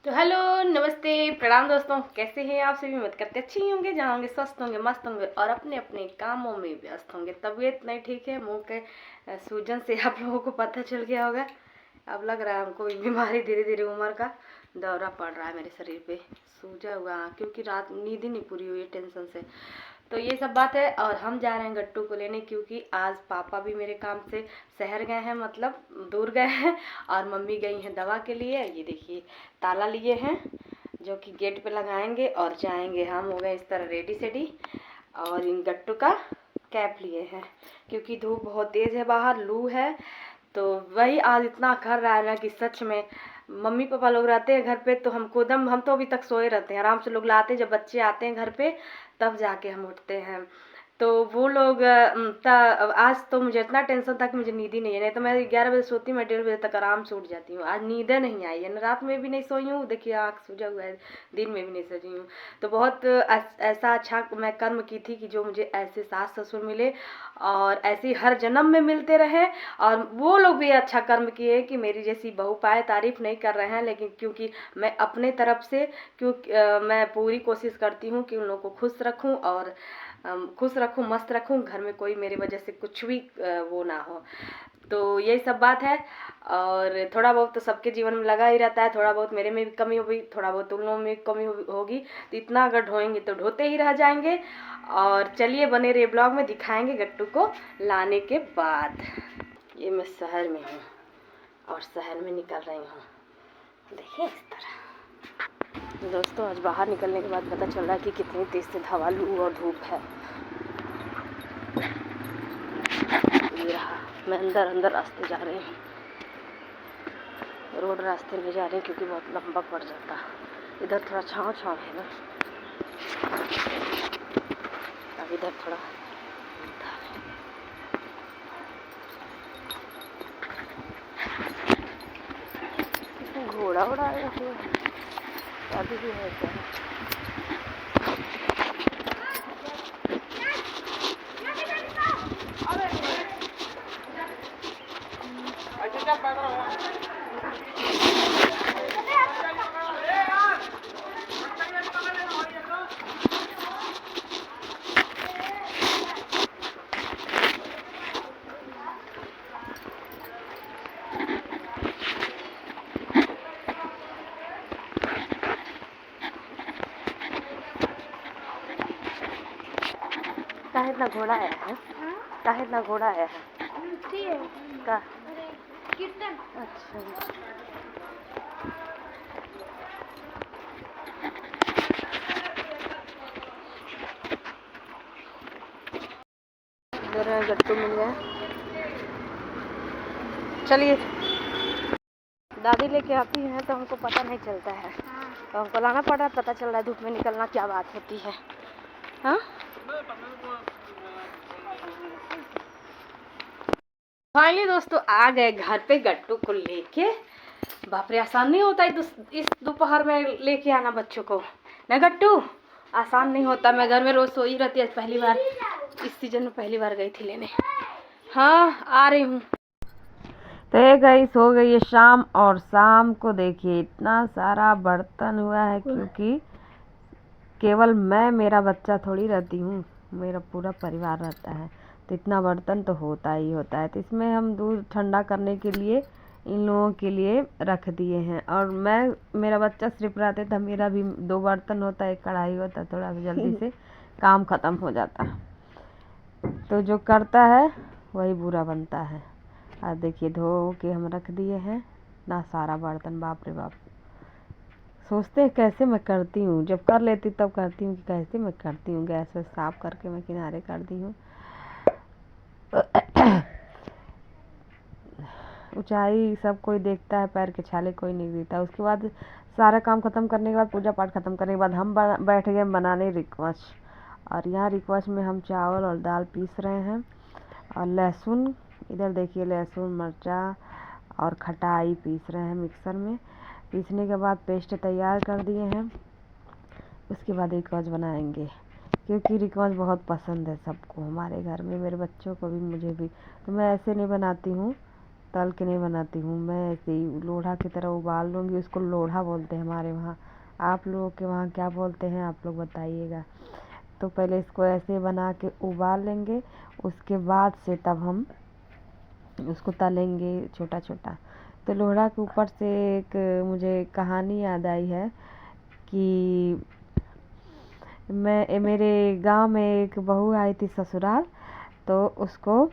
तो हेलो, नमस्ते, प्रणाम दोस्तों। कैसे हैं आप सभी? उम्मीद करते अच्छे ही होंगे, जहाँ होंगे स्वस्थ होंगे, मस्त होंगे और अपने अपने कामों में व्यस्त होंगे। तबीयत नहीं ठीक है, मुंह के सूजन से आप लोगों को पता चल गया होगा। अब लग रहा है हमको बीमारी, धीरे धीरे उम्र का दौरा पड़ रहा है मेरे शरीर पे। सूजा हुआ, क्योंकि रात नींद ही नहीं पूरी हुई है टेंशन से। तो ये सब बात है और हम जा रहे हैं गट्टू को लेने, क्योंकि आज पापा भी मेरे काम से शहर गए हैं, मतलब दूर गए हैं, और मम्मी गई हैं दवा के लिए। ये देखिए ताला लिए हैं जो कि गेट पे लगाएंगे और जाएंगे। हम हो गए इस तरह रेडी सेडी, और इन गट्टू का कैप लिए हैं क्योंकि धूप बहुत तेज़ है, बाहर लू है। तो वही आज इतना कर रहा है ना कि सच में मम्मी पापा लोग रहते हैं घर पे तो हम तो अभी तक सोए रहते हैं आराम से। लोग लाते जब बच्चे आते हैं घर पे तब जाके हम उठते हैं। तो वो लोग आज तो मुझे इतना टेंशन था कि मुझे नींद ही नहीं है। नहीं तो मैं 11 बजे सोती हूँ, मैं 1:30 बजे तक आराम से उठ जाती हूँ। आज नींद नहीं आई है, रात में भी नहीं सोई हूँ, देखिए आँख सूजा हुआ है, दिन में भी नहीं सोई हूँ। तो बहुत ऐसा अच्छा मैं कर्म की थी कि जो मुझे ऐसे सास ससुर मिले और ऐसी हर जन्म में मिलते रहे। और वो लोग भी अच्छा कर्म किए कि मेरी जैसी बहू पाए। तारीफ नहीं कर रहे हैं, लेकिन क्योंकि मैं अपने तरफ से क्योंकि मैं पूरी कोशिश करती हूँ कि उन लोगों को खुश रखूँ और खुश रखूँ, मस्त रखूँ, घर में कोई मेरी वजह से कुछ भी वो ना हो। तो यही सब बात है। और थोड़ा बहुत तो सबके जीवन में लगा ही रहता है, थोड़ा बहुत मेरे में भी कमी होगी, थोड़ा बहुत उन लोगों में भी कमी होगी। तो इतना अगर ढोएंगे तो ढोते ही रह जाएंगे। और चलिए बने रहिए ब्लॉग में, दिखाएंगे गट्टू को लाने के बाद। ये मैं शहर में हूँ और शहर में निकल रही हूँ, देखिए इस तरह। दोस्तों आज बाहर निकलने के बाद पता चल रहा है कि कितनी तेज से हवा, लू और धूप है। ये रहा, मैं अंदर अंदर रास्ते जा रही हूँ, रोड रास्ते में जा रही हूँ क्योंकि बहुत लंबा पड़ जाता। इधर थोड़ा छाँव छाँव है ना, अब इधर थोड़ा घोड़ा उड़ा आया हुआ है, शादी भी है क्या? काहे इतना घोड़ा आया है? काहे इतना घोड़ा आया है? का कीर्तन। अच्छा, इधर गट्टू मिल गया। चलिए, दादी लेके आती हैं तो हमको पता नहीं चलता है, तो हमको लाना पड़ रहा है। पता चल रहा है धूप में निकलना क्या बात होती है। हाँ फाइनली दोस्तों आ गए घर पे गट्टू को लेके। बाप रे, आसान नहीं होता है इस दोपहर में लेके आना बच्चों को ना। गट्टू आसान नहीं होता। मैं घर में रोज सोई रहती है, पहली बार इस सीजन में पहली बार गई थी लेने। हाँ आ रही हूँ। तो ये गई हो गई है शाम, और शाम को देखिए इतना सारा बर्तन हुआ है, क्योंकि केवल मैं मेरा बच्चा थोड़ी रहती हूँ, मेरा पूरा परिवार रहता है। तो इतना बर्तन तो होता ही होता है। तो इसमें हम दूध ठंडा करने के लिए इन लोगों के लिए रख दिए हैं। और मैं मेरा बच्चा सिर्फ रहते तो मेरा भी 2 बर्तन होता है, 1 कढ़ाई होता, थोड़ा सा जल्दी से काम ख़त्म हो जाता। तो जो करता है वही बुरा बनता है। और देखिए धो के हम रख दिए हैं ना सारा बर्तन। बाप रे बाप, सोचते हैं कैसे मैं करती हूँ, जब कर लेती तब करती हूँ कि कैसे मैं करती हूँ। गैस वैस साफ करके मैं किनारे कर दी हूँ। ऊंचाई सब कोई देखता है, पैर के छाले कोई नहीं देखता। उसके बाद सारा काम ख़त्म करने के बाद, पूजा पाठ ख़त्म करने के बाद हम बैठ गए बनाने रिकवच। और यहाँ रिकवच में हम चावल और दाल पीस रहे हैं, और लहसुन इधर देखिए, लहसुन मिर्चा और खटाई पीस रहे हैं मिक्सर में। पीसने के बाद पेस्ट तैयार कर दिए हैं। उसके बाद रिकवच बनाएंगे, क्योंकि रिकवच बहुत पसंद है सबको हमारे घर में, मेरे बच्चों को भी, मुझे भी। तो मैं ऐसे नहीं बनाती हूँ, तल के नहीं बनाती हूँ मैं, ऐसे ही लोढ़ा की तरह उबाल लूँगी। उसको लोढ़ा बोलते हैं हमारे वहाँ। आप लोगों के वहाँ क्या बोलते हैं आप लोग बताइएगा। तो पहले इसको ऐसे बना के उबाल लेंगे, उसके बाद से तब हम उसको तलेंगे छोटा छोटा। तो लोढ़ा के ऊपर से एक मुझे कहानी याद आई है कि मेरे गांव में एक बहू आई थी ससुराल। तो उसको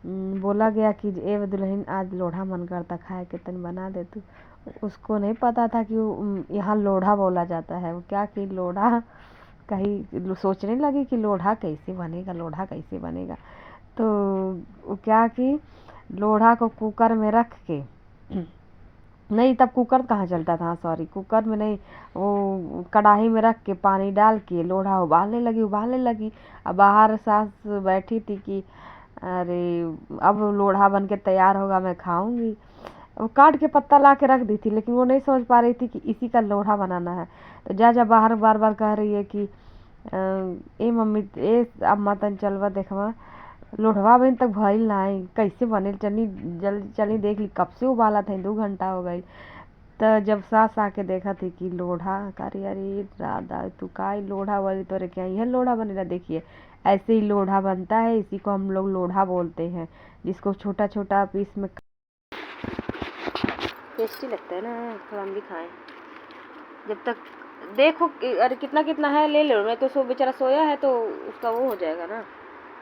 बोला गया कि ए दुल्हन आज लोढ़ा मन करता खाए के तन बना दे तू। उसको नहीं पता था कि यहाँ लोढ़ा बोला जाता है। वो क्या कि लोढ़ा कहीं सोचने लगी कि लोढ़ा कैसे बनेगा, लोढ़ा कैसे बनेगा। तो वो क्या कि लोढ़ा को कुकर में रख के नहीं, तब कुकर कहाँ चलता था, सॉरी, कुकर में नहीं, वो कढ़ाई में रख के पानी डाल के लोढ़ा उबालने लगी। अब बाहर सास बैठी थी कि अरे अब लोढ़ा बन के तैयार होगा, मैं खाऊंगी। वो काट के पत्ता ला के रख दी थी, लेकिन वो नहीं समझ पा रही थी कि इसी का लोढ़ा बनाना है। तो जा बाहर बार बार कह रही है कि ए मम्मी, ए अम्मा तन चलवा देखवा लोढ़वा बन तक भइल नाई, कैसे बने, चली जल्दी चली देख ली, कब से उबाला था, 2 घंटा हो गई। तो जब सास आके देखा थी कि लोढ़ा, करी अरे दादा तू का लोढ़ा वाली तोरे क्या यह लोढ़ा बनेगा। देखिए ऐसे ही लोढ़ा बनता है, इसी को हम लोग लोढ़ा बोलते हैं, जिसको छोटा छोटा पीस में। टेस्टी लगता है ना, थोड़ा हम भी खाएं। जब तक देखो अरे कितना कितना है ले लो, मैं तो सो बेचारा सोया है तो उसका वो हो जाएगा ना।